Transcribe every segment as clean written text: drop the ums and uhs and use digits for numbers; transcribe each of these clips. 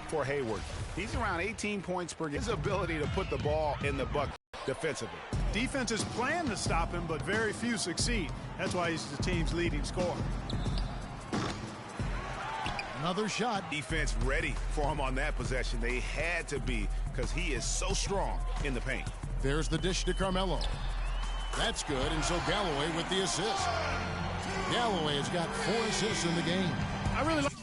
for Hayward. He's around 18 points per game. His ability to put the ball in the bucket defensively. Defenses plan to stop him, but very few succeed. That's why he's the team's leading scorer. Another shot. Defense ready for him on that possession. They had to be, because he is so strong in the paint. There's the dish to Carmelo. That's good, and so Galloway with the assist. Galloway has got 4 assists in the game. I really like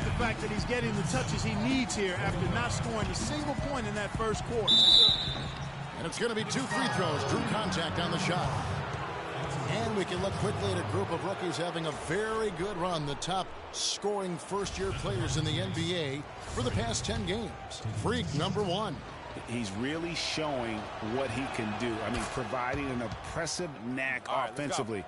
the fact that he's getting the touches he needs here after not scoring a single point in that first quarter. And it's going to be 2 free throws. Drew contact on the shot. And we can look quickly at a group of rookies having a very good run. The top scoring first-year players in the NBA for the past 10 games. Freak number 1. He's really showing what he can do. I mean, providing an impressive knack offensively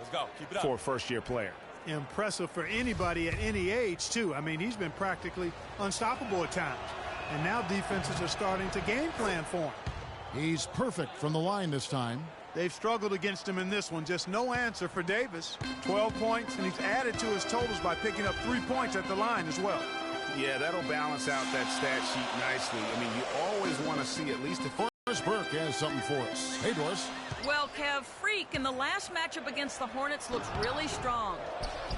for a first-year player. Impressive for anybody at any age, too. I mean, he's been practically unstoppable at times. And now defenses are starting to game plan for him. He's perfect from the line this time. They've struggled against him in this one. Just no answer for Davis. 12 points, and he's added to his totals by picking up 3 points at the line as well. Yeah, that'll balance out that stat sheet nicely. I mean, you always want to see at least a... Doris Burke has something for us. Hey, Doris. Well, Kev, Freak in the last matchup against the Hornets looks really strong.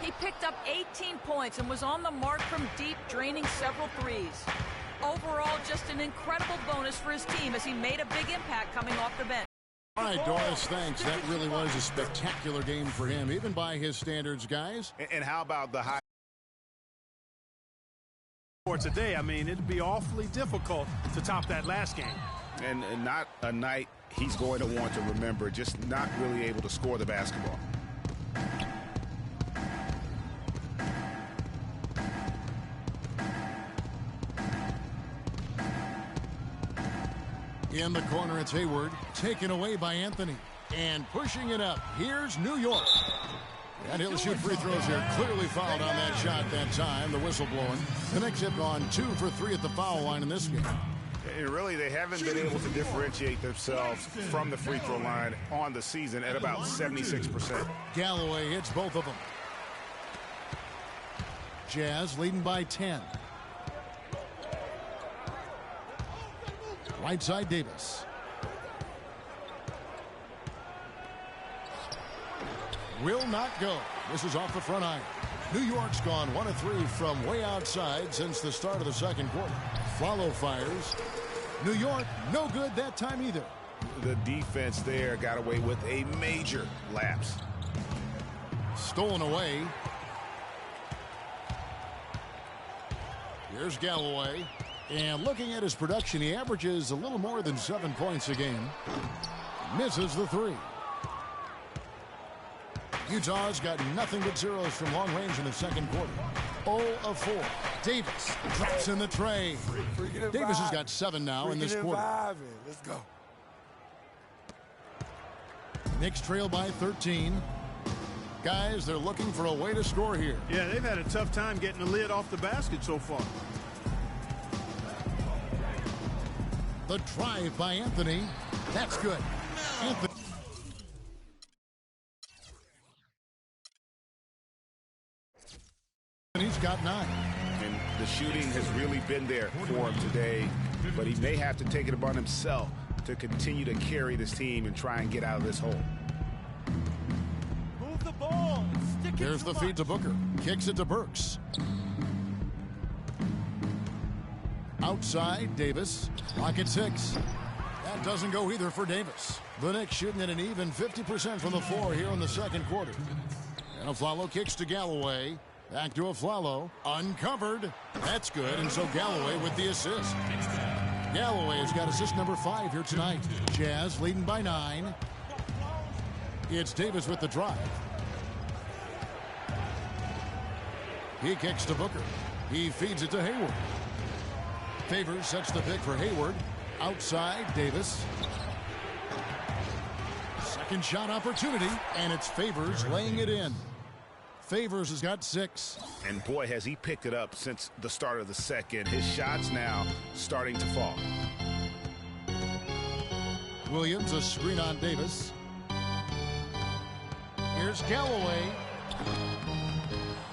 He picked up 18 points and was on the mark from deep, draining several threes. Overall, just an incredible bonus for his team as he made a big impact coming off the bench. All right, Doris, thanks. That really was a spectacular game for him, even by his standards, guys. And how about the high... For today, I mean, it'd be awfully difficult to top that last game. And not a night he's going to want to remember, just not really able to score the basketball. In the corner, it's Hayward, taken away by Anthony. And pushing it up, here's New York. And he'll shoot free throws here. Clearly fouled on that shot that time. The whistle blowing. The Knicks have gone 2 for 3 at the foul line in this game. And really, they haven't been able to differentiate themselves from the free throw line on the season at about 76%. Galloway hits both of them. Jazz leading by 10. Right side, Davis. Will not go. This is off the front iron. New York's gone 1 of 3 from way outside since the start of the second quarter. Follow fires. New York, no good that time either. The defense there got away with a major lapse. Stolen away. Here's Galloway. And looking at his production, he averages a little more than 7 points a game. Misses the 3. Utah's got nothing but zeros from long range in the second quarter. 0 of 4. Davis drops in the tray. Davis has got 7 now in this quarter. Let's go. Knicks trail by 13. Guys, they're looking for a way to score here. Yeah, they've had a tough time getting the lid off the basket so far. The drive by Anthony. That's good. Anthony. He's got 9. And the shooting has really been there for him today, but he may have to take it upon himself to continue to carry this team and try and get out of this hole. Move the ball. Stick There's the feed to Booker. Kicks it to Burks. Outside, Davis. Rocket 6. That doesn't go either for Davis. The Knicks shooting at an even 50% from the floor here in the second quarter. And Aflalo kicks to Galloway. Back to Aflalo. Uncovered. That's good. And so Galloway with the assist. Galloway has got assist number 5 here tonight. Jazz leading by 9. It's Davis with the drive. He kicks to Booker. He feeds it to Hayward. Favors sets the pick for Hayward. Outside, Davis. Second shot opportunity, and it's Favors laying it in. Favors has got 6. And boy, has he picked it up since the start of the second. His shots now starting to fall. Williams, a screen on Davis. Here's Galloway.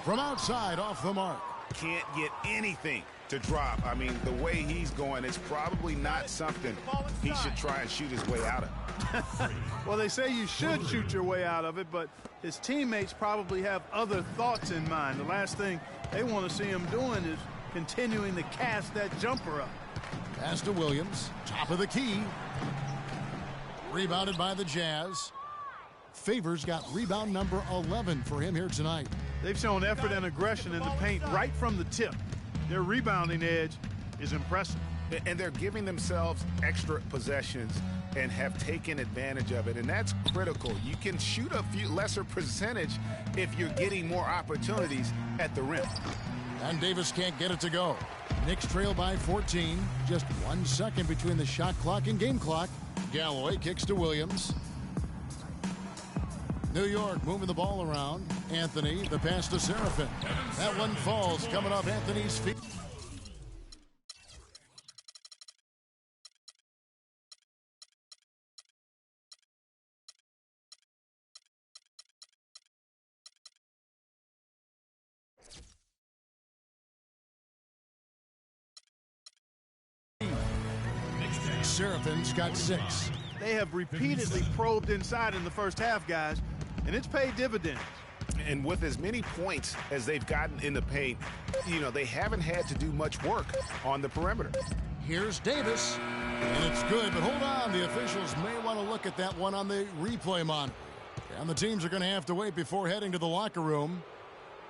From outside, off the mark. Can't get anything to drop. I mean, the way he's going, it's probably not something he should try and shoot his way out of. Well, they say you should shoot your way out of it, but his teammates probably have other thoughts in mind. The last thing they want to see him doing is continuing to cast that jumper up. Pass to Williams. Top of the key. Rebounded by the Jazz. Favors got rebound number 11 for him here tonight. They've shown effort and aggression in the paint right from the tip. Their rebounding edge is impressive. And they're giving themselves extra possessions and have taken advantage of it, and that's critical. You can shoot a few lesser percentage if you're getting more opportunities at the rim. And Davis can't get it to go. Knicks trail by 14. Just 1 second between the shot clock and game clock. Galloway kicks to Williams. New York moving the ball around. Anthony, the pass to Seraphin. That one falls, coming off Anthony's feet. Seraphin's got 6. They have repeatedly probed inside in the first half, guys, and it's paid dividends. And with as many points as they've gotten in the paint, you know, they haven't had to do much work on the perimeter. Here's Davis, and it's good, but hold on. The officials may want to look at that one on the replay monitor. And the teams are going to have to wait before heading to the locker room.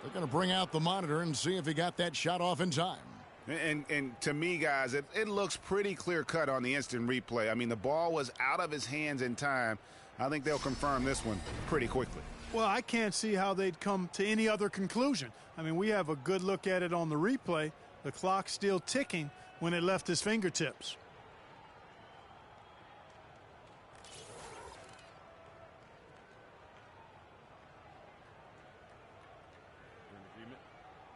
They're going to bring out the monitor and see if he got that shot off in time. And to me, guys, it looks pretty clear-cut on the instant replay. I mean, the ball was out of his hands in time. I think they'll confirm this one pretty quickly. Well, I can't see how they'd come to any other conclusion. I mean, we have a good look at it on the replay. The clock's still ticking when it left his fingertips.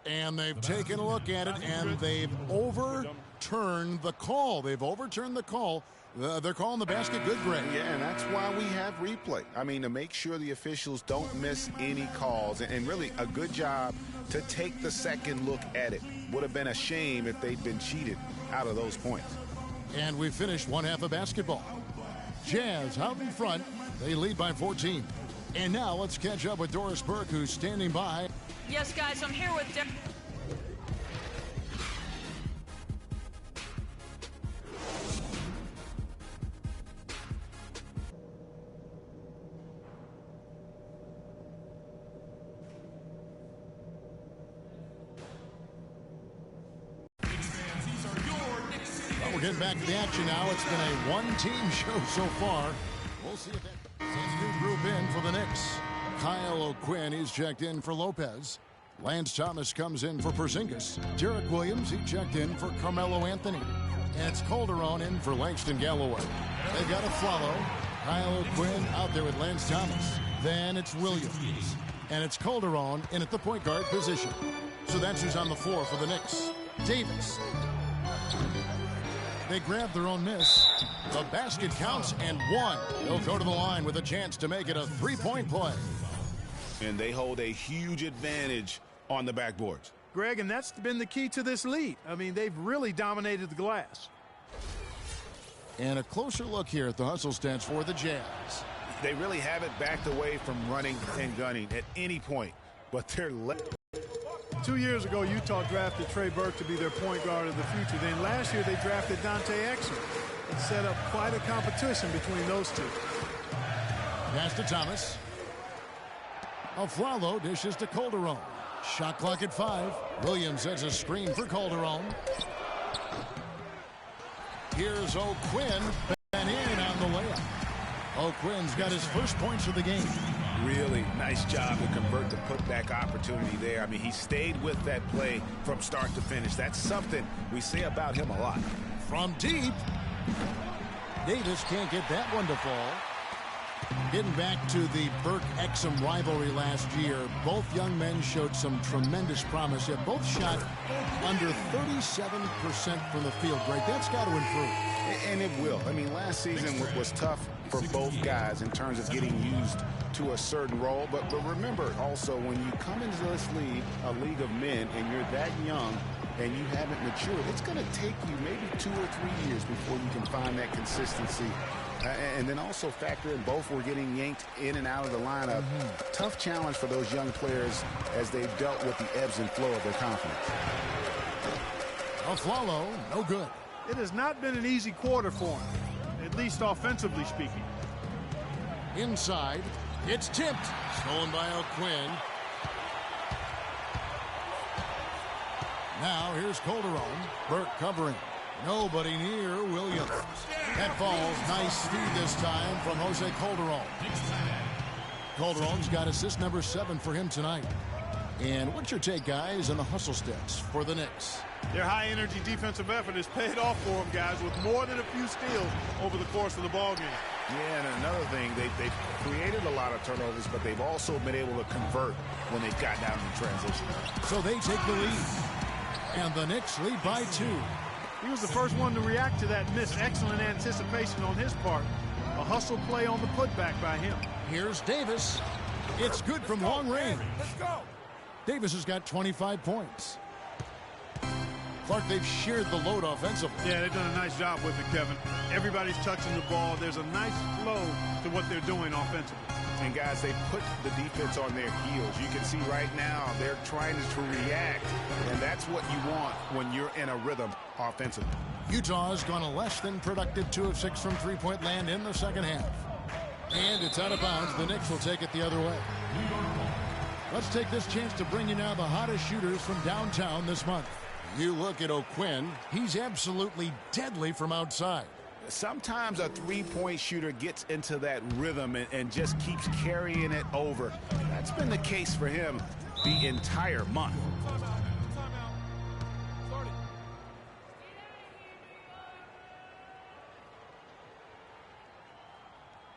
And they've taken a look at it, and they've overturned the call. They've overturned the call. They're calling the basket good, Greg. Yeah, and that's why we have replay. I mean, to make sure the officials don't miss any calls. And really a good job to take the second look at it. Would have been a shame if they'd been cheated out of those points. And we finished one half of basketball. Jazz out in front. They lead by 14. And now let's catch up with Doris Burke, who's standing by. Yes, guys, I'm here with Derek. Well, we're getting back to the action now. It's been a one-team show so far. We'll see if that new group in for the Knicks. Kyle O'Quinn, he's checked in for Lopez. Lance Thomas comes in for Porzingis. Derek Williams, he checked in for Carmelo Anthony. And it's Calderon in for Langston Galloway. They've got a follow. Kyle O'Quinn out there with Lance Thomas. Then it's Williams. And it's Calderon in at the point guard position. So that's who's on the floor for the Knicks. Davis. They grab their own miss. The basket counts and one. They'll go to the line with a chance to make it a three-point play. And they hold a huge advantage on the backboards. Greg, and that's been the key to this lead. I mean, they've really dominated the glass. And a closer look here at the hustle stats for the Jazz. They really haven't backed away from running and gunning at any point, but they're 2 years ago, Utah drafted Trey Burke to be their point guard of the future. Then last year, they drafted Dante Exum. It set up quite a competition between those two. Pass to Thomas. Aflalo dishes to Calderon. Shot clock at 5. Williams has a screen for Calderon. Here's O'Quinn. And in on the layup. O'Quinn's got his first points of the game. Really nice job to convert the putback opportunity there. I mean, he stayed with that play from start to finish. That's something we say about him a lot. From deep. Davis can't get that one to fall. Getting back to the Burke-Exum rivalry last year, both young men showed some tremendous promise, yet both shot under 37% from the field. Greg, that's got to improve. And it will. I mean, last season was tough for both guys in terms of getting used to a certain role. But remember also, when you come into this league, a league of men, and you're that young and you haven't matured, it's going to take you maybe 2 or 3 years before you can find that consistency. And then also factor in both were getting yanked in and out of the lineup. Tough challenge for those young players as they've dealt with the ebbs and flow of their confidence. Aflalo, no good. It has not been an easy quarter for him, at least offensively speaking. Inside, it's tipped. Stolen by O'Quinn. Now here's Calderon. Burke covering. Nobody near Williams. That falls. Nice feed this time from Jose Calderon. Calderon's got assist number 7 for him tonight. And what's your take, guys, on the hustle stats for the Knicks? Their high-energy defensive effort has paid off for them, guys, with more than a few steals over the course of the ballgame. Yeah, and another thing, they've created a lot of turnovers, but they've also been able to convert when they've gotten out in transition. So they take the lead. And the Knicks lead by 2. He was the first one to react to that miss. Excellent anticipation on his part. A hustle play on the putback by him. Here's Davis. It's good from long range. Let's go. Davis has got 25 points. Clark, they've shared the load offensively. Yeah, they've done a nice job with it, Kevin. Everybody's touching the ball. There's a nice flow to what they're doing offensively. And, guys, they put the defense on their heels. You can see right now they're trying to react, and that's what you want when you're in a rhythm offensively. Utah's gone a less than productive 2 of 6 from three-point land in the second half. And it's out of bounds. The Knicks will take it the other way. Let's take this chance to bring you now the hottest shooters from downtown this month. You look at O'Quinn. He's absolutely deadly from outside. Sometimes a three-point shooter gets into that rhythm and just keeps carrying it over. That's been the case for him the entire month.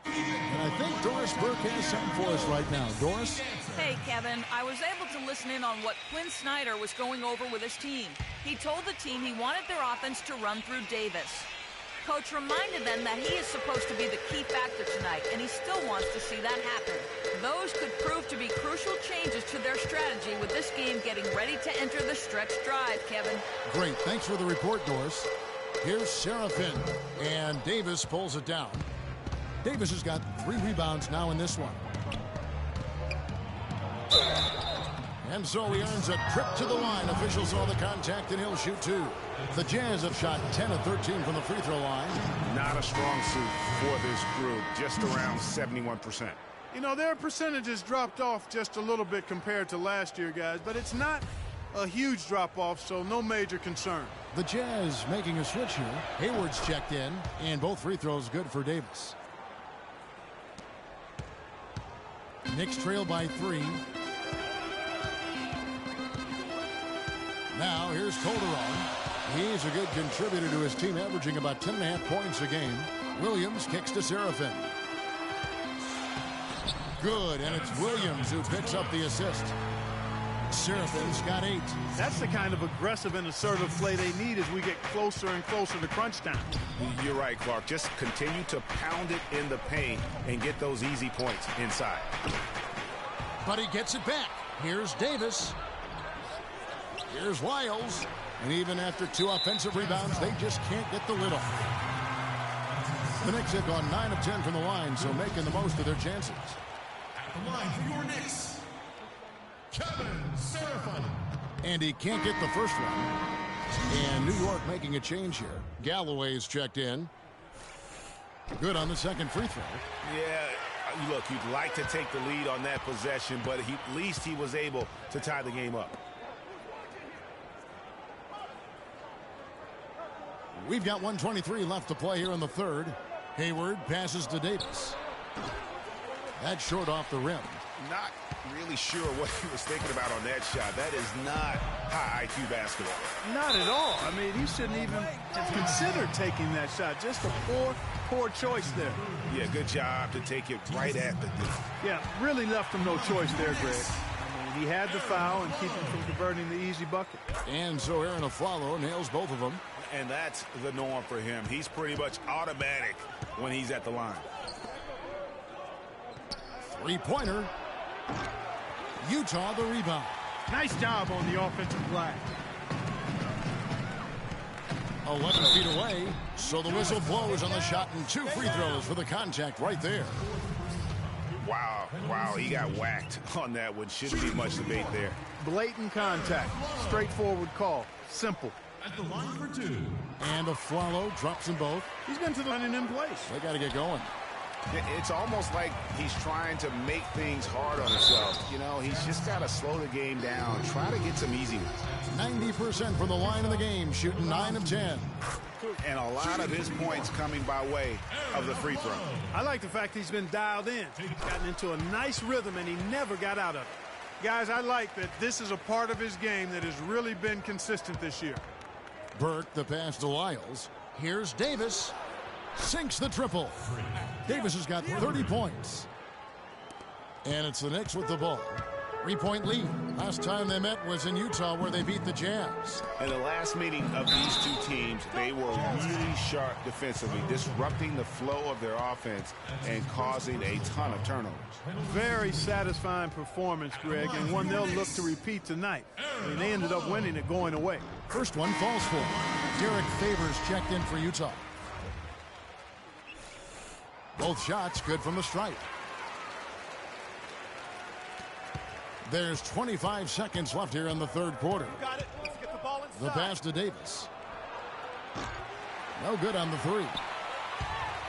And I think Doris Burke has something for us right now. Doris? Hey, Kevin, I was able to listen in on what Quinn Snyder was going over with his team. He told the team he wanted their offense to run through Davis. Coach reminded them that he is supposed to be the key factor tonight, and he still wants to see that happen. Those could prove to be crucial changes to their strategy with this game getting ready to enter the stretch drive, Kevin. Great. Thanks for the report, Doris. Here's Serafin, and Davis pulls it down. Davis has got 3 rebounds now in this one. And so he earns a trip to the line. Officials saw the contact, and he'll shoot 2. The Jazz have shot 10 of 13 from the free throw line. Not a strong suit for this group, just around 71%. You know, their percentages dropped off just a little bit compared to last year, guys, but it's not a huge drop-off, so no major concern. The Jazz making a switch here. Hayward's checked in, and both free throws good for Davis. Knicks trail by 3. Now here's Calderon. He's a good contributor to his team, averaging about 10.5 points a game. Williams kicks to Serafin. Good, and it's Williams who picks up the assist. Serafin's got 8. That's the kind of aggressive and assertive play they need as we get closer and closer to crunch time. You're right, Clark. Just continue to pound it in the paint and get those easy points inside. But he gets it back. Here's Davis. Here's Wiles. And even after 2 offensive rebounds, they just can't get the lid off. The Knicks have gone 9 of 10 from the line, so making the most of their chances. At the line for your Knicks, Kevin Serafin. And he can't get the first one. And New York making a change here. Galloway's checked in. Good on the second free throw. Yeah, look, you'd like to take the lead on that possession, but at least he was able to tie the game up. We've got 1:23 left to play here in the third. Hayward passes to Davis. That's short off the rim. Not really sure what he was thinking about on that shot. That is not high IQ basketball. Not at all. I mean, he shouldn't even have considered taking that shot. Just a poor choice there. Yeah, good job to take it right at the D. Yeah, really left him no choice there, Greg. I mean, he had the foul and keep him from converting the easy bucket. And so Aaron Aflalo nails both of them. And that's the norm for him. He's pretty much automatic when he's at the line. Three-pointer. Utah the rebound. Nice job on the offensive glass. 11 feet away, so the whistle blows on the shot and 2 free throws for the contact right there. Wow, he got whacked on that one. Shouldn't be much debate there. Blatant contact. Straightforward call. Simple. At the line for 2. And Aflalo drops them both. He's been to the line and in place. They got to get going. It's almost like he's trying to make things hard on himself. You know, he's just got to slow the game down, try to get some easy ones. 90% from the line of the game, shooting 9 of 10. And a lot of his points coming by way of the free throw. I like the fact he's been dialed in. Gotten into a nice rhythm, and he never got out of it. Guys, I like that this is a part of his game that has really been consistent this year. Burke, the pass to Lyles. Here's Davis. Sinks the triple. Davis has got 30 points. And it's the Knicks with the ball. 3-point lead. Last time they met was in Utah where they beat the Jazz. In the last meeting of these two teams, they were really sharp defensively, disrupting the flow of their offense and causing a ton of turnovers. Very satisfying performance, Greg, and one they'll look to repeat tonight. I mean, they ended up winning it going away. First one falls for. Derek Favors checked in for Utah. Both shots good from the stripe. There's 25 seconds left here in the third quarter. Got it. Let's get the ball inside. The pass to Davis. No good on the three.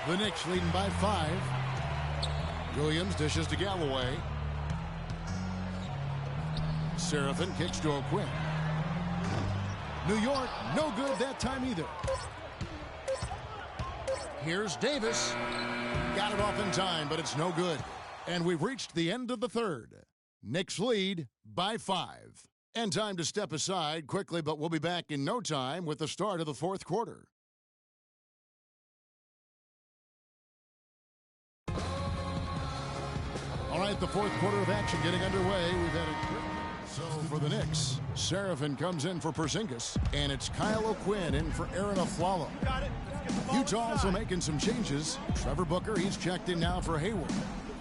The Knicks leading by 5. Williams dishes to Galloway. Seraphin kicks to O'Quinn. New York, no good that time either. Here's Davis. Got it off in time, but it's no good. And we've reached the end of the third. Knicks lead by 5. And time to step aside quickly, but we'll be back in no time with the start of the fourth quarter. All right, the fourth quarter of action getting underway. We've had a... So for the Knicks, Seraphin comes in for Porzingis, and it's Kyle O'Quinn in for Aaron Aflalo. Got it. Utah also making some changes. Trevor Booker, he's checked in now for Hayward.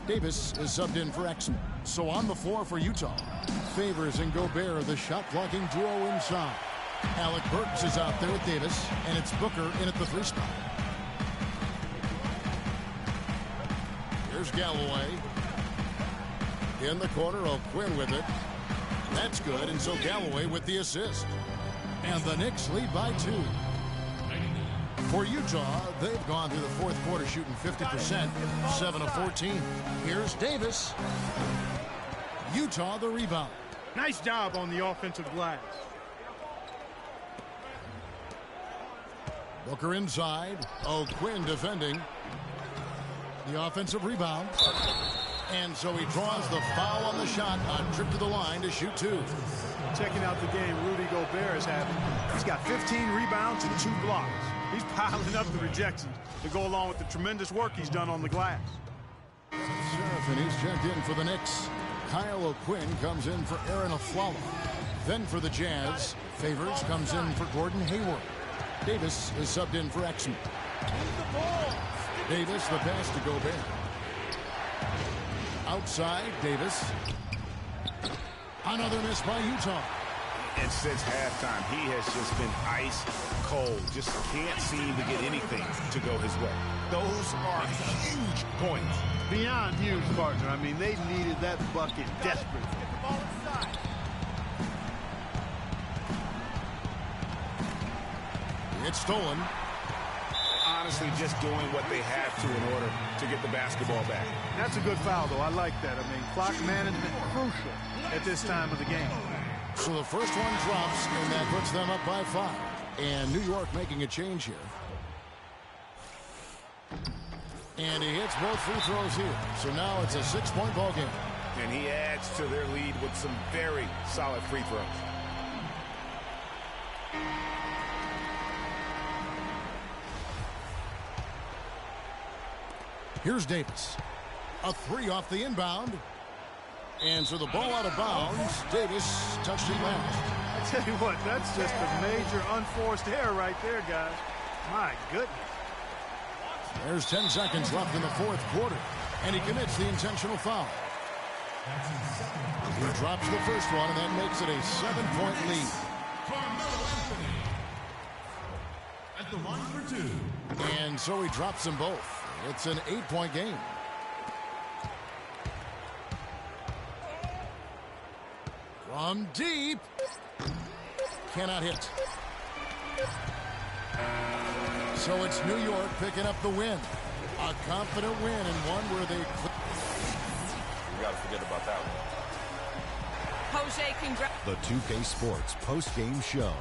Davis is subbed in for Exum. So on the floor for Utah, Favors and Gobert, the shot-blocking duo inside. Alec Burks is out there with Davis, and it's Booker in at the 3 spot. Here's Galloway. In the corner, O'Quinn with it. That's good, and so Galloway with the assist. And the Knicks lead by 2. For Utah, they've gone through the fourth quarter shooting 50%, 7 of 14. Here's Davis. Utah the rebound. Nice job on the offensive glass. Booker inside. O'Quinn defending. The offensive rebound. And so he draws the foul on the shot on trip to the line to shoot 2. Checking out the game Rudy Gobert is having. He's got 15 rebounds and 2 blocks. He's piling up the rejections to go along with the tremendous work he's done on the glass. Seraphin, he's checked in for the Knicks. Kyle O'Quinn comes in for Aaron Aflalo. Then for the Jazz, Favors comes in for Gordon Hayward. Davis is subbed in for Exum. Davis, the pass to Gobert. Outside, Davis. Another miss by Utah. And since halftime, he has just been ice cold. Just can't seem to get anything to go his way. Those are huge points. Beyond huge, partner. I mean, they needed that bucket desperately. Get the ball inside. It's stolen. Honestly, just doing what they have to in order to get the basketball back. That's a good foul, though. I like that. I mean, clock management crucial at this time of the game. So the first one drops, and that puts them up by 5. And New York making a change here. And he hits both free throws here. So now it's a 6-point ball game. And he adds to their lead with some very solid free throws. Here's Davis. A three off the inbound. And so the ball out of bounds. Davis touched it last. I tell you what, that's just a major unforced error right there, guys. My goodness. There's 10 seconds left in the fourth quarter. And he commits the intentional foul. He drops the first one, and that makes it a 7-point lead. Carmelo Anthony at the line for two. And so he drops them both. It's an 8-point game. From deep. Cannot hit. So it's New York picking up the win. A confident win and one where they... We got to forget about that one. Jose, congrats. The 2K Sports post-game show.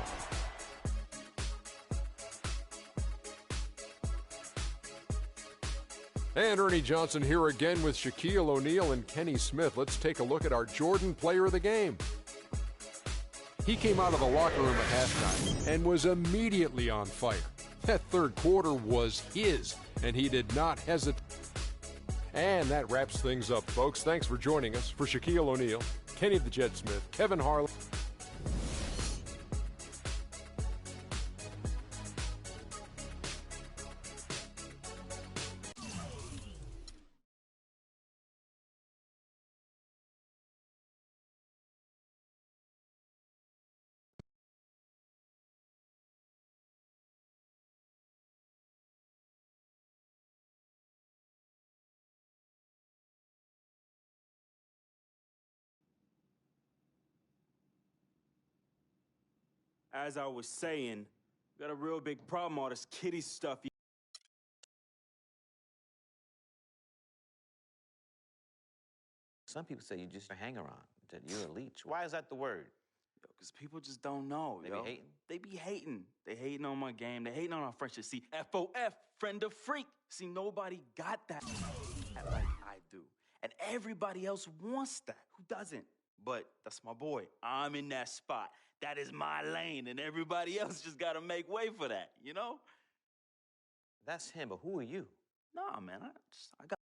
And Ernie Johnson here again with Shaquille O'Neal and Kenny Smith. Let's take a look at our Jordan player of the game. He came out of the locker room at halftime and was immediately on fire. That third quarter was his, and he did not hesitate. And that wraps things up, folks. Thanks for joining us. For Shaquille O'Neal, Kenny the Jet Smith, Kevin Harlan. As I was saying, got a real big problem, all this kiddie stuff. Some people say you just a hanger-on, that you're a leech. Why is that the word? Because people just don't know, They yo. be hating? They be hating. They hating on my game. They hating on our friendship. See, FOF, friend of freak. See, nobody got that like I do. And everybody else wants that. Who doesn't? But that's my boy. I'm in that spot. That is my lane, and everybody else just got to make way for that, you know? That's him, but who are you? Nah, man, I got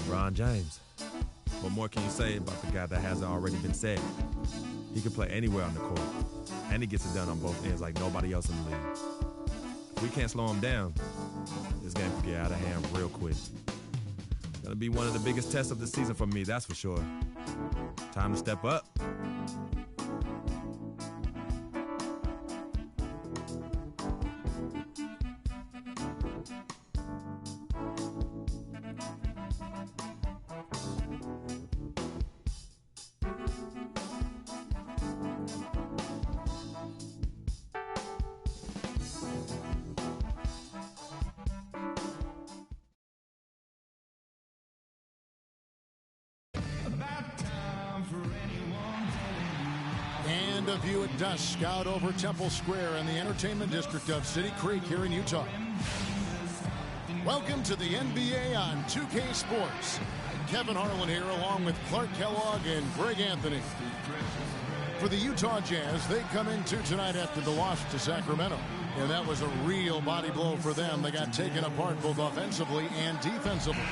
LeBron James. What more can you say about the guy that hasn't already been said? He can play anywhere on the court, and he gets it done on both ends like nobody else in the league. If we can't slow him down, this game could get out of hand real quick. Gonna be one of the biggest tests of the season for me, that's for sure. Time to step up. And a view at dusk out over Temple Square in the entertainment district of City Creek here in Utah. Welcome to the NBA on 2K Sports. Kevin Harlan here along with Clark Kellogg and Greg Anthony. For the Utah Jazz, they come into tonight after the loss to Sacramento. And that was a real body blow for them. They got taken apart both offensively and defensively.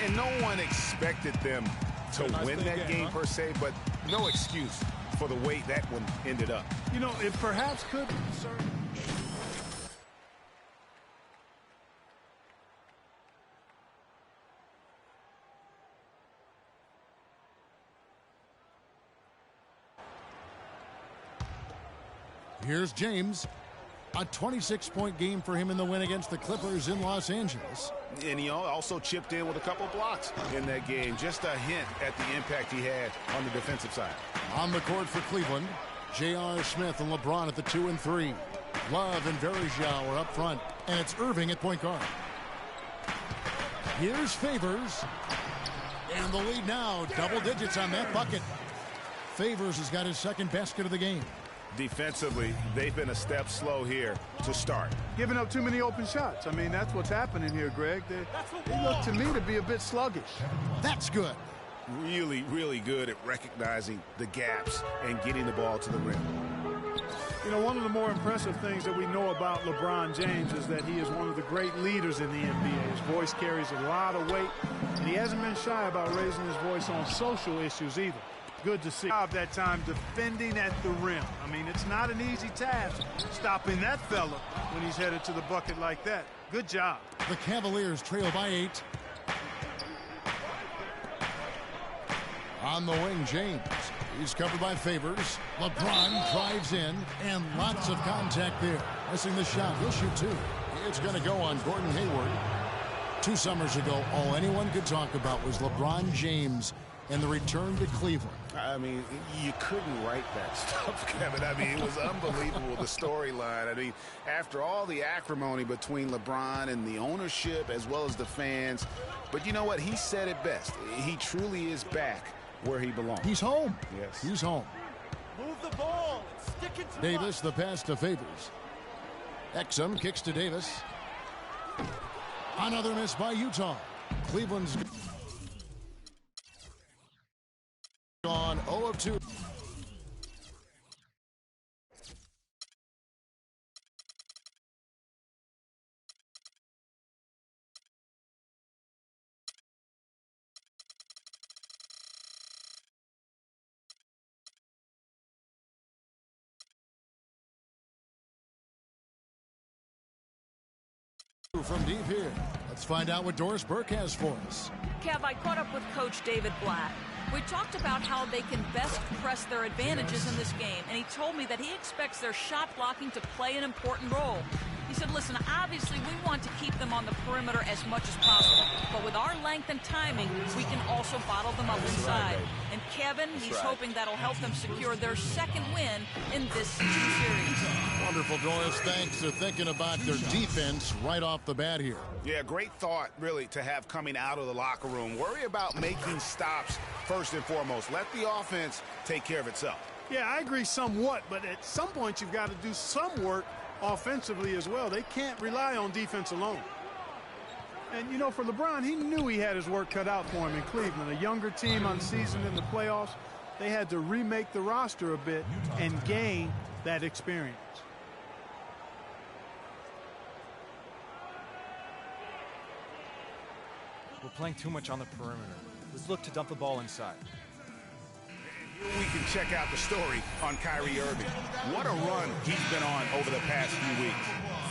And no one expected them to win that game per se, but no excuse for the way that one ended up. You know, it perhaps could concern. Here's James. A 26-point game for him in the win against the Clippers in Los Angeles. And he also chipped in with a couple blocks in that game. Just a hint at the impact he had on the defensive side. On the court for Cleveland, J.R. Smith and LeBron at the 2 and 3. Love and Varejao are up front, and it's Irving at point guard. Here's Favors. And the lead now, double digits on that bucket. Favors has got his second basket of the game. Defensively, they've been a step slow here to start. Giving up too many open shots. I mean, that's what's happening here, Greg. They look to me to be a bit sluggish. That's good. Really, really good at recognizing the gaps and getting the ball to the rim. You know, one of the more impressive things that we know about LeBron James is that he is one of the great leaders in the NBA. His voice carries a lot of weight, and he hasn't been shy about raising his voice on social issues either. Good to see that time defending at the rim. I mean, it's not an easy task stopping that fella when he's headed to the bucket like that. Good job. The Cavaliers trail by 8. On the wing, James. He's covered by Favors. LeBron drives in, and lots of contact there. Missing the shot. He'll shoot 2. It's going to go on Gordon Hayward. 2 summers ago, all anyone could talk about was LeBron James and the return to Cleveland. I mean, you couldn't write that stuff, Kevin. I mean, it was unbelievable, the storyline. I mean, after all the acrimony between LeBron and the ownership as well as the fans. But you know what? He said it best. He truly is back where he belongs. He's home. Yes. He's home. Move the ball and stick it to Davis, the pass to Favors. Exum kicks to Davis. Another miss by Utah. Cleveland's on 0 of 2. From deep here. Let's find out what Doris Burke has for us. Kev, I caught up with Coach David Blatt. We talked about how they can best press their advantages in this game, and he told me that he expects their shot blocking to play an important role. He said, listen, obviously we want to keep them on the perimeter as much as possible, but with our length and timing, we can also bottle them up inside. And Kevin, he's hoping that'll help them secure their second win in this series. Wonderful, Doris. Thanks for thinking about their defense right off the bat here. Yeah, great thought, really, to have coming out of the locker room. Worry about making stops first and foremost. Let the offense take care of itself. Yeah, I agree somewhat, but at some point you've got to do some work offensively as well. They can't rely on defense alone. And, you know, for LeBron, he knew he had his work cut out for him in Cleveland. A younger team unseasoned in the playoffs. They had to remake the roster a bit and gain that experience. We're playing too much on the perimeter. Let's look to dump the ball inside. We can check out the story on Kyrie Irving. What a run he's been on over the past few weeks.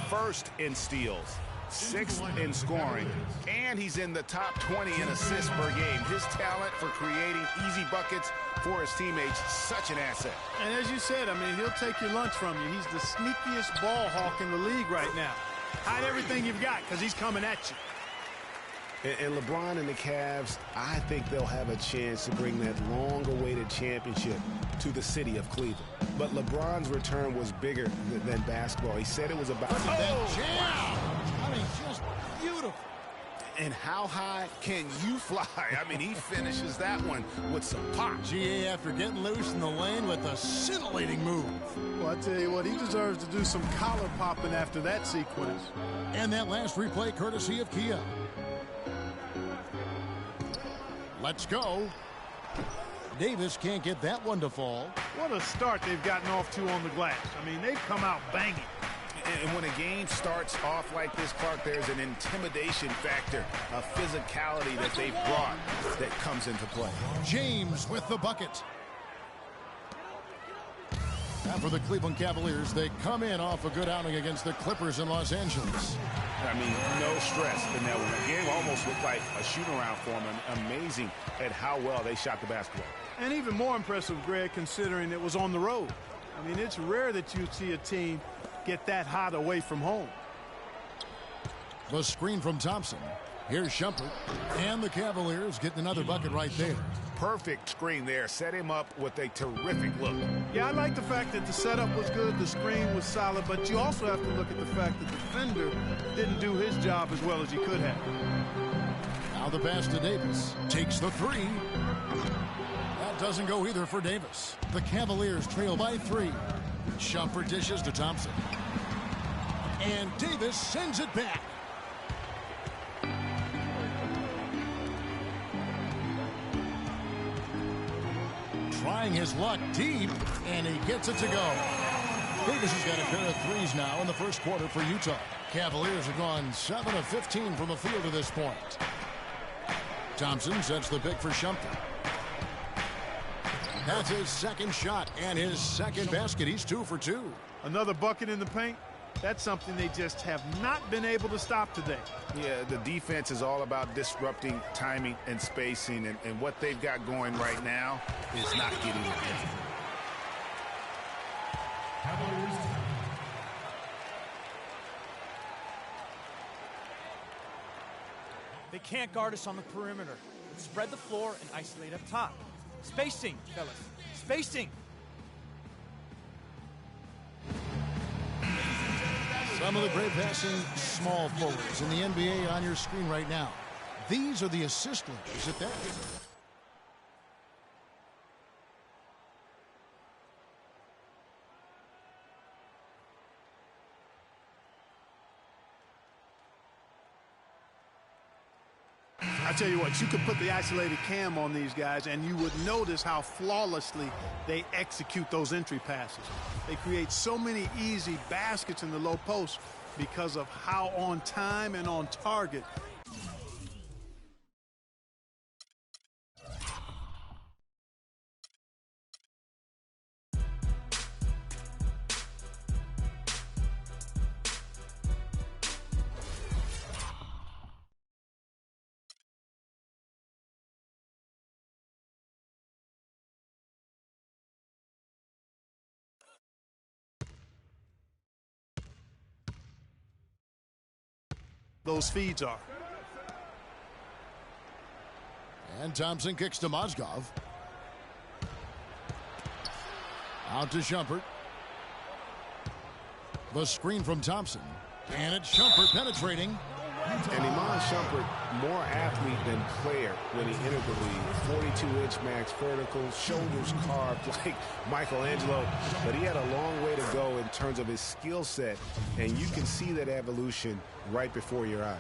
First in steals, 6th in scoring, and he's in the top 20 in assists per game. His talent for creating easy buckets for his teammates, such an asset. And as you said, I mean, he'll take your lunch from you. He's the sneakiest ball hawk in the league right now. Hide everything you've got because he's coming at you. And LeBron and the Cavs, I think they'll have a chance to bring that long-awaited championship to the city of Cleveland. But LeBron's return was bigger than basketball. He said it was about... That jam! I mean, just beautiful. And how high can you fly? I mean, he finishes that one with some pop. GA after getting loose in the lane with a scintillating move. Well, I tell you what, he deserves to do some collar popping after that sequence. And that last replay courtesy of Kia. Let's go. Davis can't get that one to fall. What a start they've gotten off to on the glass. I mean, they've come out banging. And when a game starts off like this, Clark, there's an intimidation factor, a physicality that they've brought that comes into play. James with the bucket. Now for the Cleveland Cavaliers, they come in off a good outing against the Clippers in Los Angeles. I mean, no stress in that one. The game almost looked like a shoot-around for them. Amazing at how well they shot the basketball. And even more impressive, Greg, considering it was on the road. I mean, it's rare that you see a team get that hot away from home. The screen from Thompson. Here's Shumpert. And the Cavaliers getting another bucket right there. Perfect screen there. Set him up with a terrific look. Yeah, I like the fact that the setup was good, the screen was solid, but you also have to look at the fact that the defender didn't do his job as well as he could have. Now the pass to Davis. Takes the three. That doesn't go either for Davis. The Cavaliers trail by 3. Shumpert dishes to Thompson. And Davis sends it back. Trying his luck deep, and he gets it to go. Davis has got a pair of threes now in the first quarter for Utah. Cavaliers have gone 7 of 15 from the field to this point. Thompson sets the pick for Shumpert. That's his second shot and his second basket. He's 2 for 2. Another bucket in the paint. That's something they just have not been able to stop today. Yeah, the defense is all about disrupting timing and spacing, and what they've got going right now is not getting it done. They can't guard us on the perimeter. Let's spread the floor and isolate up top. Spacing, fellas. Spacing. Some of the great passing small forwards in the NBA on your screen right now. These are the assist leaders at that. I tell you what, you could put the isolated cam on these guys and you would notice how flawlessly they execute those entry passes. They create so many easy baskets in the low post because of how on time and on target. Those feeds are. And Thompson kicks to Mozgov. Out to Shumpert. The screen from Thompson. And it's Shumpert penetrating. And Iman Shumpert, more athlete than player when he entered the league. 42-inch max vertical, shoulders carved like Michelangelo. But he had a long way to go in terms of his skill set. And you can see that evolution right before your eyes.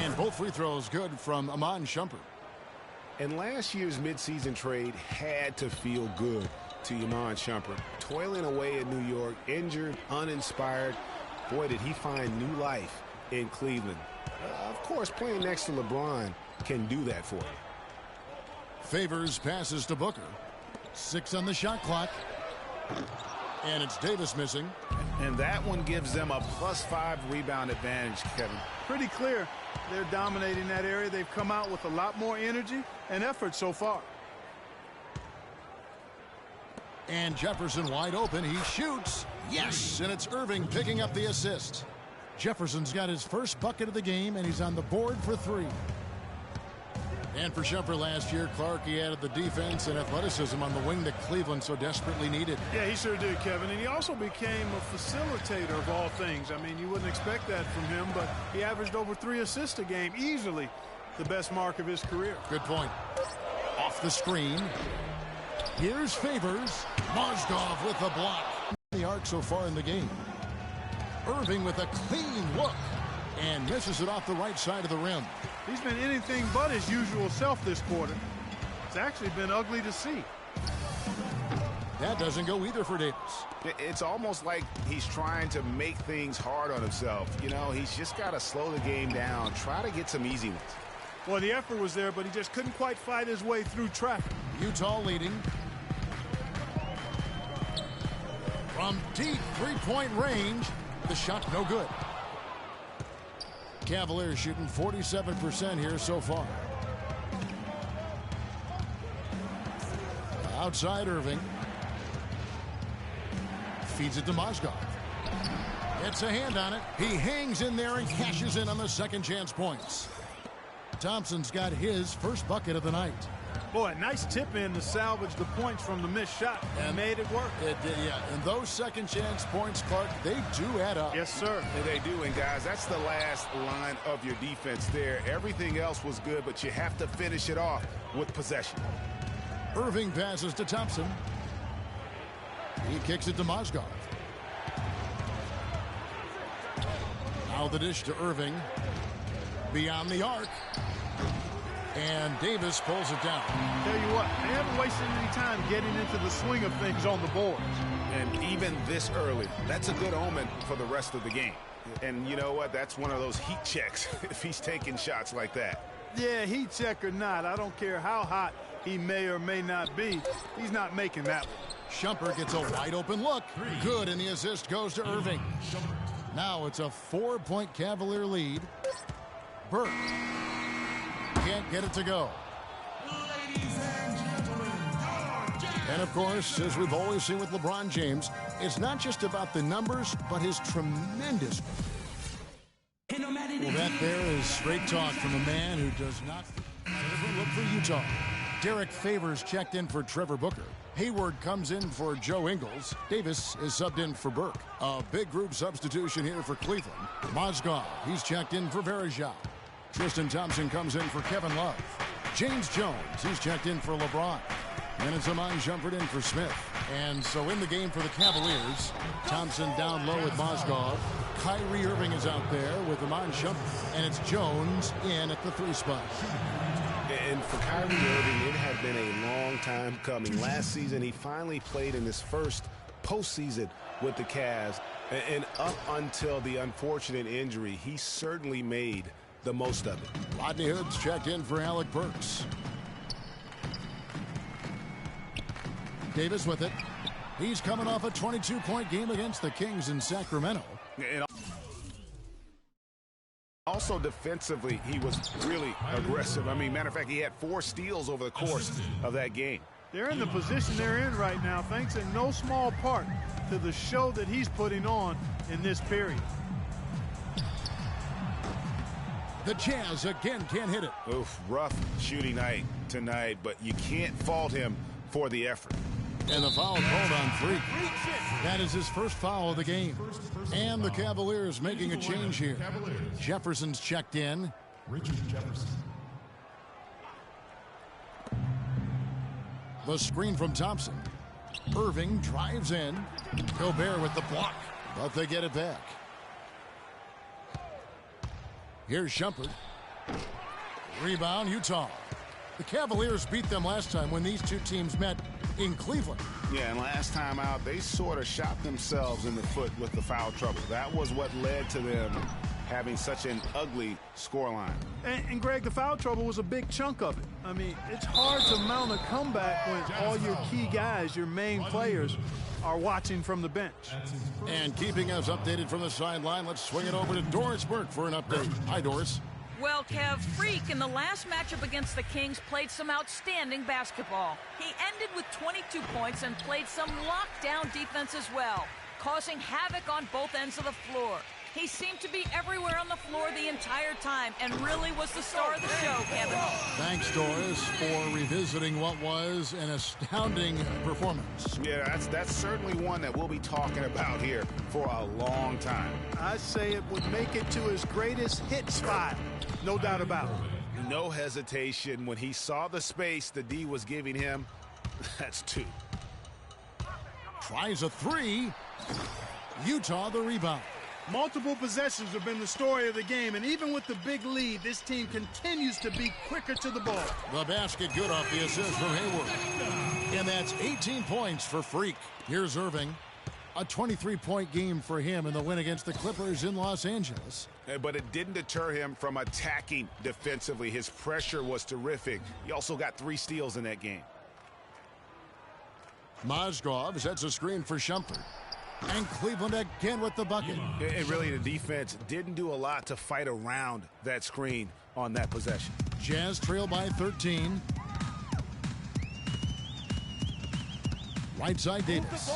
And both free throws good from Iman Shumpert. And last year's midseason trade had to feel good to Iman Shumpert. Toiling away in New York, injured, uninspired. Boy, did he find new life in Cleveland. Of course, playing next to LeBron can do that for you. Favors passes to Booker. 6 on the shot clock. And it's Davis missing. And that one gives them a +5 rebound advantage, Kevin. Pretty clear. They're dominating that area. They've come out with a lot more energy and effort so far. And Jefferson wide open. He shoots. Yes! And it's Irving picking up the assist. Jefferson's got his first bucket of the game, and he's on the board for 3. And for Shumpert last year, Clark, he added the defense and athleticism on the wing that Cleveland so desperately needed. Yeah, he sure did, Kevin. And he also became a facilitator of all things. I mean, you wouldn't expect that from him, but he averaged over 3 assists a game, easily the best mark of his career. Good point. Off the screen. Here's Favors. Mozgov with the block. The arc so far in the game. Irving with a clean look and misses it off the right side of the rim. He's been anything but his usual self this quarter. It's actually been ugly to see. That doesn't go either for Davis. It's almost like he's trying to make things hard on himself. You know, he's just got to slow the game down, try to get some easy ones. Well, the effort was there, but he just couldn't quite fight his way through traffic. Utah leading. From deep three-point range, the shot no good. Cavaliers shooting 47% here so far. Outside Irving. Feeds it to Mozgov. Gets a hand on it. He hangs in there and cashes in on the second chance points. Thompson's got his first bucket of the night. Boy, a nice tip in to salvage the points from the missed shot and made it work. Yeah, and those second chance points, Clark, they do add up. Yes, sir. And they do, and guys, that's the last line of your defense there. Everything else was good, but you have to finish it off with possession. Irving passes to Thompson. He kicks it to Mozgov. Now the dish to Irving. Beyond the arc. And Davis pulls it down. Tell you what, they haven't wasted any time getting into the swing of things on the boards. And even this early, that's a good omen for the rest of the game. And you know what? That's one of those heat checks if he's taking shots like that. Yeah, heat check or not, I don't care how hot he may or may not be. He's not making that one. Shumpert gets a wide open look. Good, and the assist goes to Irving. Now it's a 4-point Cavalier lead. Burke can't get it to go. And of course, as we've always seen with LeBron James, it's not just about the numbers, but his tremendous. Well, that there is straight talk from a man who does not look for Utah. Derek Favors checked in for Trevor Booker. Hayward comes in for Joe Ingles. Davis is subbed in for Burke. A big group substitution here for Cleveland. Mozgov, he's checked in for Verejao. Tristan Thompson comes in for Kevin Love. James Jones, he's checked in for LeBron. And it's Iman Shumpert in for Smith. And so in the game for the Cavaliers, Thompson down low with Mozgov. Kyrie Irving is out there with Iman Shumpert. And it's Jones in at the 3 spot. And for Kyrie Irving, it had been a long time coming. Last season, he finally played in his first postseason with the Cavs. And up until the unfortunate injury, he certainly made the most of it. Rodney Hood's checked in for Alec Burks. Davis with it. He's coming off a 22-point game against the Kings in Sacramento. And also defensively, he was really aggressive. I mean, matter of fact, he had 4 steals over the course of that game. They're in the position they're in right now, thanks in no small part to the show that he's putting on in this period. The Jazz again can't hit it. Oof, rough shooting night tonight, but you can't fault him for the effort. And the foul called on Freak. That is his first foul of the game. And the Cavaliers making a change here. Jefferson's checked in. Richard Jefferson. The screen from Thompson. Irving drives in. Gobert with the block, but they get it back. Here's Shumpert. Rebound, Utah. The Cavaliers beat them last time when these two teams met in Cleveland. Yeah, and last time out, they sort of shot themselves in the foot with the foul trouble. That was what led to them having such an ugly scoreline. And Greg, the foul trouble was a big chunk of it. I mean, it's hard to mount a comeback when all your key guys, your main players, are watching from the bench. And keeping us updated from the sideline, let's swing it over to Doris Burke for an update. Hi, Doris. Well, Kev, Freak in the last matchup against the Kings played some outstanding basketball. He ended with 22 points and played some lockdown defense as well, causing havoc on both ends of the floor. He seemed to be everywhere on the floor the entire time and really was the star of the show, Kevin. Thanks, Doris, for revisiting what was an astounding performance. Yeah, that's certainly one that we'll be talking about here for a long time. I'd say it would make it to his greatest hits file, no doubt about it. No hesitation. When he saw the space the D was giving him, that's two. Tries a three. Utah the rebound. Multiple possessions have been the story of the game, and even with the big lead, this team continues to be quicker to the ball. The basket good off the assist from Hayward. And that's 18 points for Freak. Here's Irving. A 23-point game for him in the win against the Clippers in Los Angeles. But it didn't deter him from attacking defensively. His pressure was terrific. He also got 3 steals in that game. Mozgov sets a screen for Shumpert. And Cleveland again with the bucket. And really, the defense didn't do a lot to fight around that screen on that possession. Jazz trail by 13. Right side, Davis.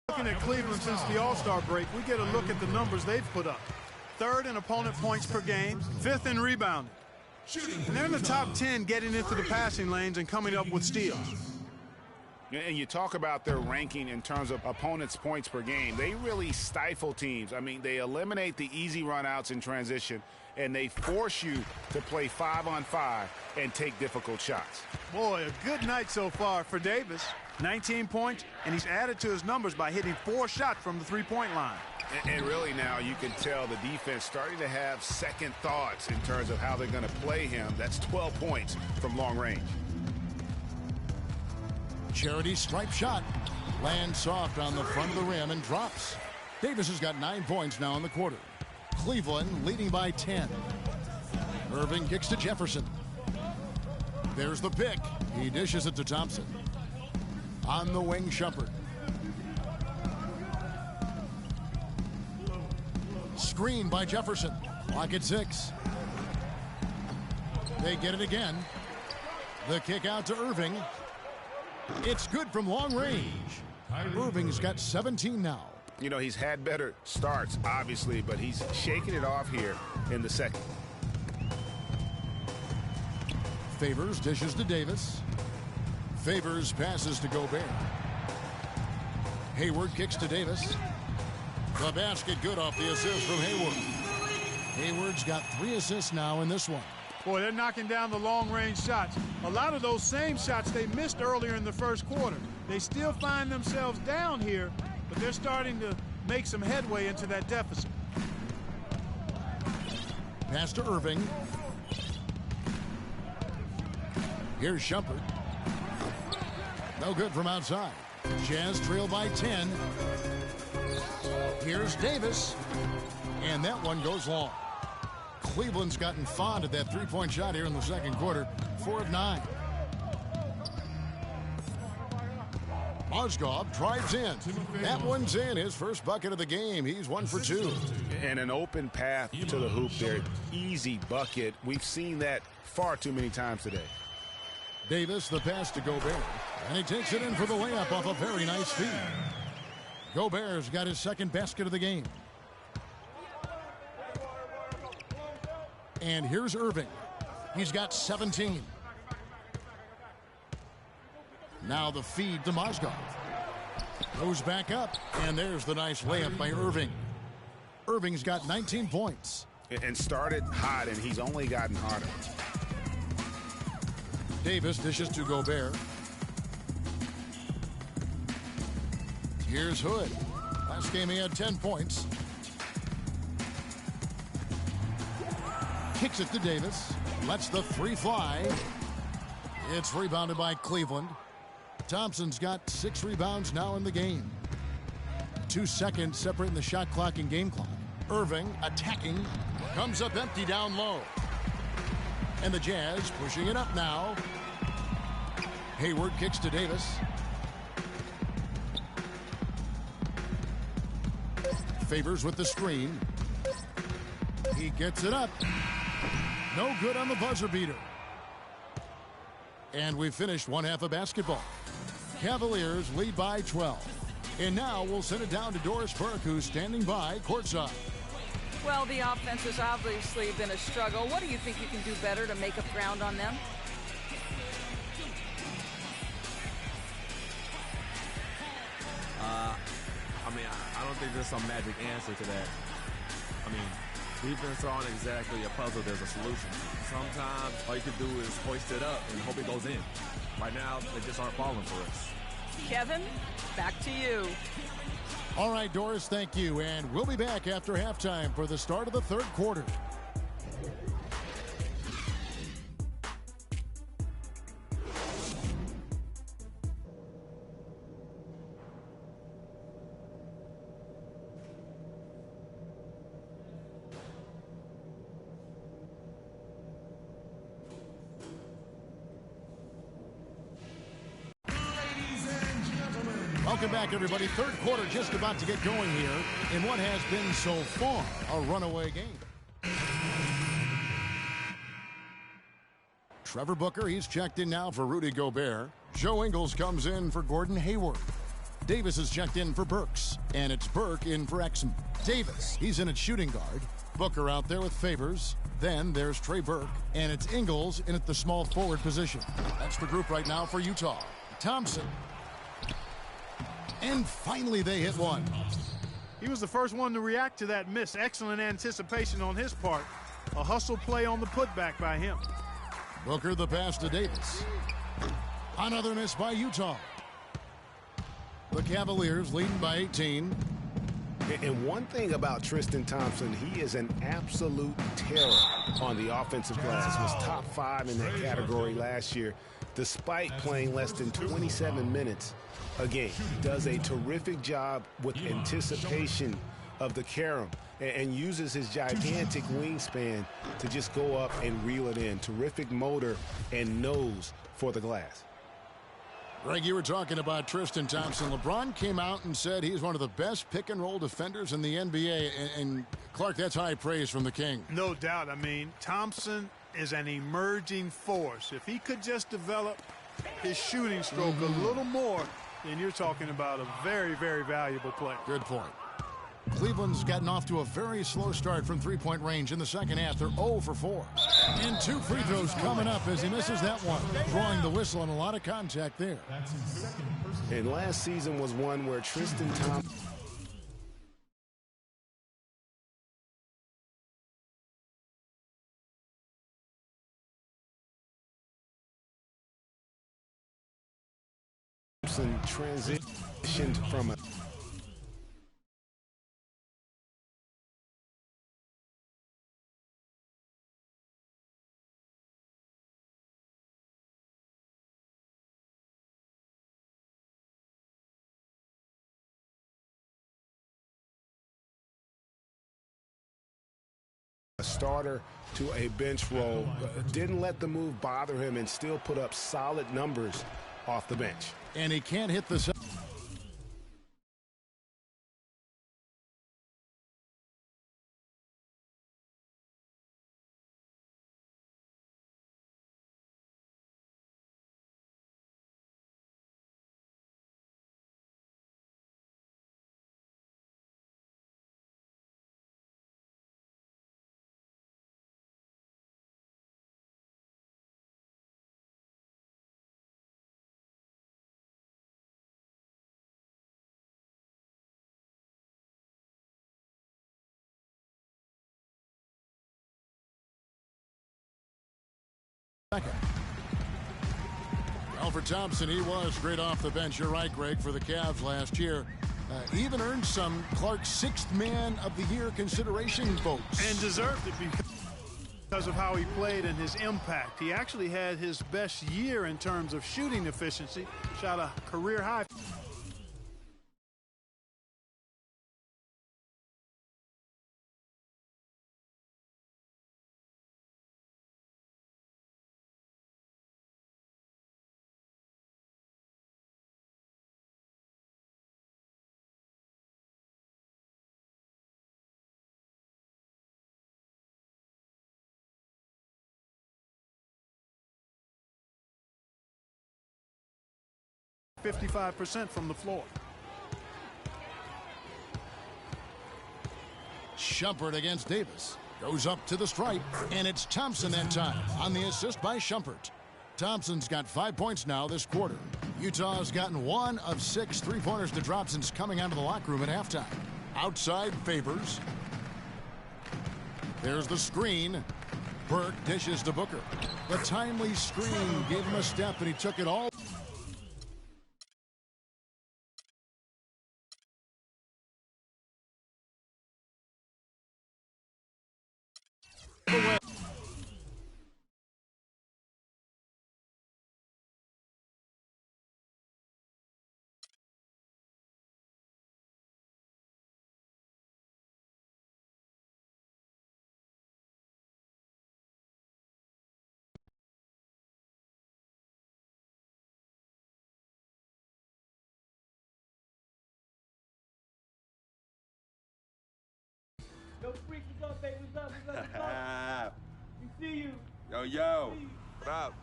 Looking at Cleveland since the All-Star break, we get a look at the numbers they've put up. 3rd in opponent points per game, 5th in rebounding. And they're in the top 10 getting into the passing lanes and coming up with steals. And you talk about their ranking in terms of opponents' points per game. They really stifle teams. I mean, they eliminate the easy runouts in transition, and they force you to play 5-on-5 and take difficult shots. Boy, a good night so far for Davis. 19 points, and he's added to his numbers by hitting 4 shots from the three-point line. And really now you can tell the defense starting to have second thoughts in terms of how they're going to play him. That's 12 points from long range. Charity stripe shot. Lands soft on the front of the rim and drops. Davis has got 9 points now in the quarter. Cleveland leading by 10. Irving kicks to Jefferson. There's the pick. He dishes it to Thompson. On the wing, Shumpert. Screen by Jefferson. Clock at 6. They get it again. The kick out to Irving. It's good from long range. Irving's got 17 now. You know, he's had better starts, obviously, but he's shaking it off here in the second. Favors dishes to Davis. Favors passes to Gobert. Hayward kicks to Davis. The basket good off the assist from Hayward. Hayward's got 3 assists now in this one. Boy, they're knocking down the long-range shots. A lot of those same shots they missed earlier in the first quarter. They still find themselves down here, but they're starting to make some headway into that deficit. Pass to Irving. Here's Shumpert. No good from outside. Jazz trail by 10. Here's Davis. And that one goes long. Cleveland's gotten fond of that three-point shot here in the second quarter. 4 of 9. Mozgov drives in. That one's in. His first bucket of the game. He's 1 for 2. And an open path to the hoop there. Easy bucket. We've seen that far too many times today. Davis, the pass to Gobert. And he takes it in for the layup off a very nice feed. Gobert's got his second basket of the game. And here's Irving. He's got 17. Now the feed to Mozgov. Goes back up. And there's the nice layup by Irving. Irving's got 19 points. And started hot, and he's only gotten harder. Davis dishes to Gobert. Here's Hood. Last game he had 10 points. Kicks it to Davis. Lets the 3 fly. It's rebounded by Cleveland. Thompson's got 6 rebounds now in the game. 2 seconds separating the shot clock and game clock. Irving attacking. Comes up empty down low. And the Jazz pushing it up now. Hayward kicks to Davis. Favors with the screen. He gets it up. No good on the buzzer beater. And we've finished one half of basketball. Cavaliers lead by 12. And now we'll send it down to Doris Burke, who's standing by courtside. Well, the offense has obviously been a struggle. What do you think you can do better to make up ground on them? I don't think there's some magic answer to that. Defense aren't exactly a puzzle. There's a solution. Sometimes all you can do is hoist it up and hope it goes in. Right now, they just aren't falling for us. Kevin, back to you. All right, Doris, thank you. And we'll be back after halftime for the start of the third quarter. Welcome back, everybody. Third quarter just about to get going here in what has been so far a runaway game. Trevor Booker, he's checked in now for Rudy Gobert. Joe Ingles comes in for Gordon Hayward. Davis is checked in for Burks, and it's Burke in for Exum. Davis, he's in at shooting guard. Booker out there with Favors. Then there's Trey Burke, and it's Ingles in at the small forward position. That's the group right now for Utah. Thompson. And finally they hit one. He was the first one to react to that miss. Excellent anticipation on his part. A hustle play on the putback by him. Booker the pass to Davis. Another miss by Utah. The Cavaliers leading by 18. And one thing about Tristan Thompson, he is an absolute terror on the offensive glass. Was top 5 in that category last year, despite playing less than 27 minutes a game. Does a terrific job with anticipation of the carom and uses his gigantic wingspan to just go up and reel it in. Terrific motor and nose for the glass. Greg, you were talking about Tristan Thompson. LeBron came out and said he's one of the best pick-and-roll defenders in the NBA. And Clark, that's high praise from the King. No doubt. Thompson is an emerging force. If he could just develop his shooting stroke a little more, then you're talking about a very, very valuable player. Good point. Cleveland's gotten off to a very slow start from three-point range in the second half. They're 0 for 4. And 2 free throws coming up as he misses that one. Drawing the whistle and a lot of contact there. And last season was one where Tristan Thompson transitioned from a starter to a bench role. Didn't let the move bother him and still put up solid numbers off the bench. And he can't hit the second. Well, for Thompson, he was great off the bench. You're right, Greg, for the Cavs last year. Even earned some Clark 6th Man of the Year consideration votes. And deserved it because because of how he played and his impact. He actually had his best year in terms of shooting efficiency, shot a career high. .55% from the floor. Shumpert against Davis. Goes up to the stripe, and it's Thompson that time on the assist by Shumpert. Thompson's got 5 points now this quarter. Utah's gotten 1 of 6 three-pointers to drop since coming out of the locker room at halftime. Outside Favors. There's the screen. Burke dishes to Booker. The timely screen gave him a step, and he took it all. Yo, Freak, what's up, baby? What's up? We see you. Yo. What up?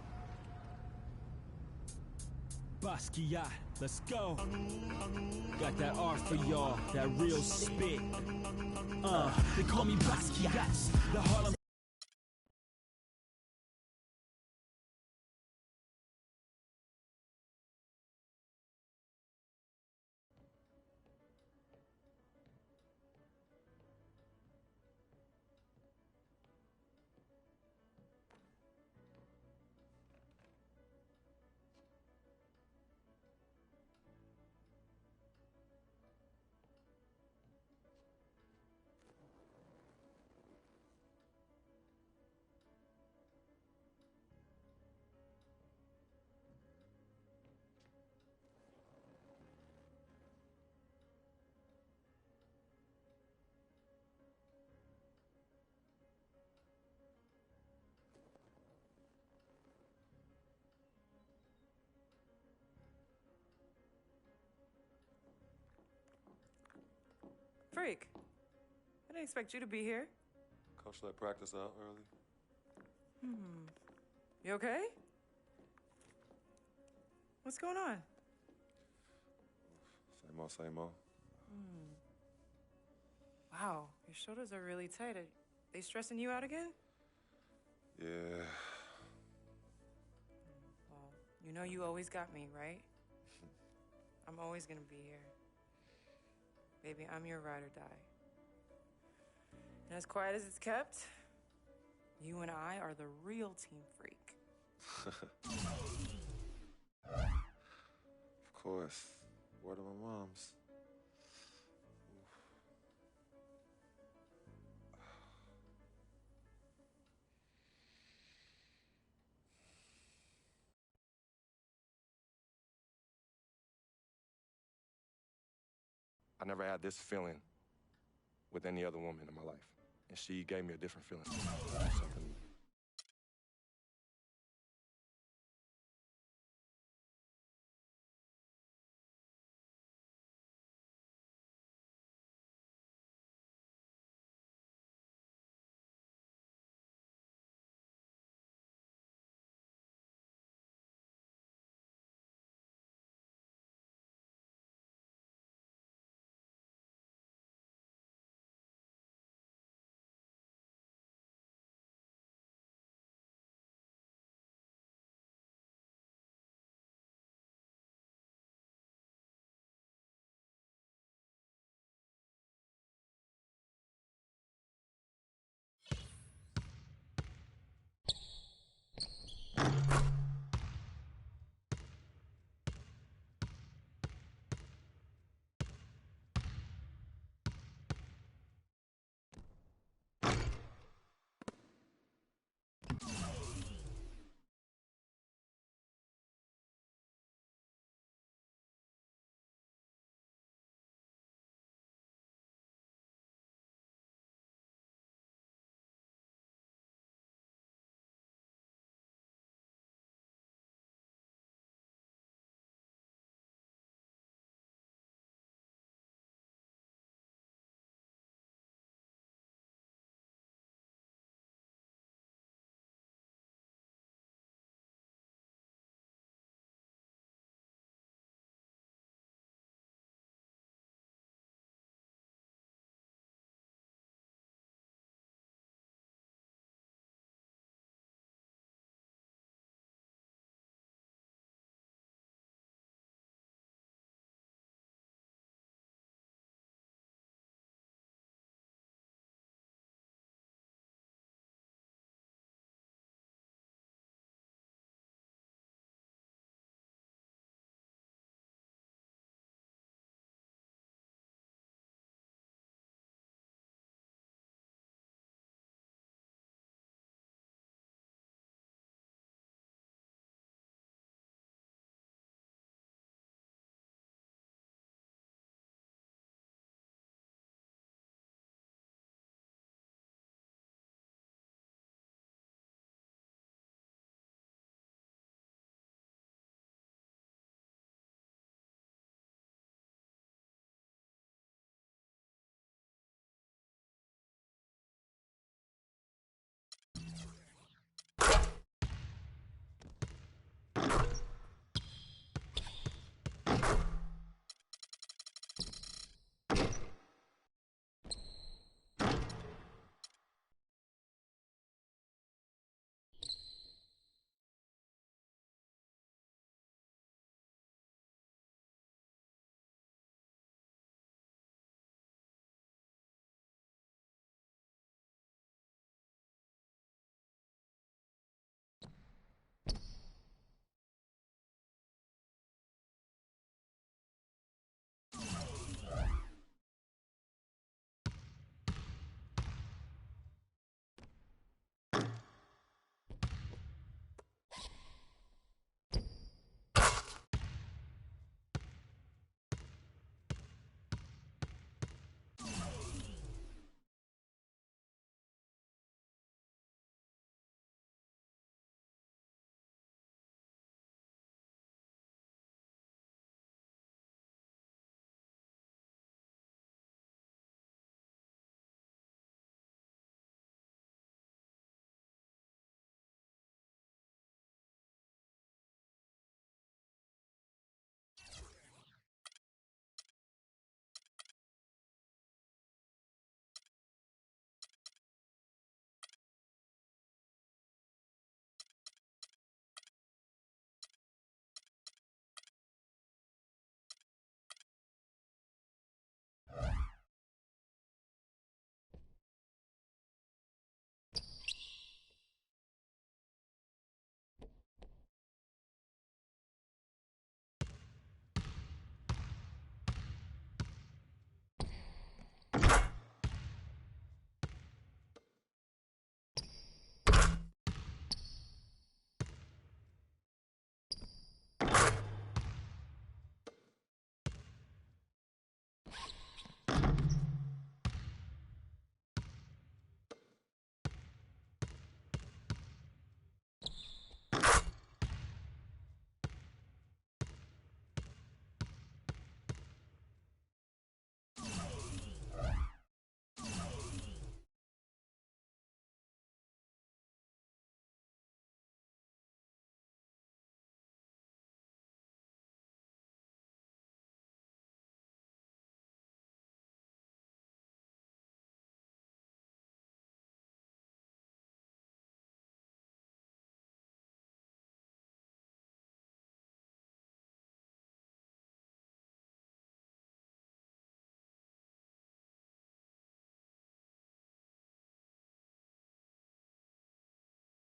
Basquiat, let's go. Got that art for y'all, that real spit. They call me Basquiat, the Harlem. Freak, I didn't expect you to be here. Coach let practice out early. You okay? What's going on? Same old. Wow, your shoulders are really tight. Are they stressing you out again? Yeah. Well, you know you always got me, right? I'm always gonna be here. Baby, I'm your ride or die. And as quiet as it's kept, you and I are the real Team Freak. Of course. Word of my mom's. I never had this feeling with any other woman in my life. And she gave me a different feeling. Something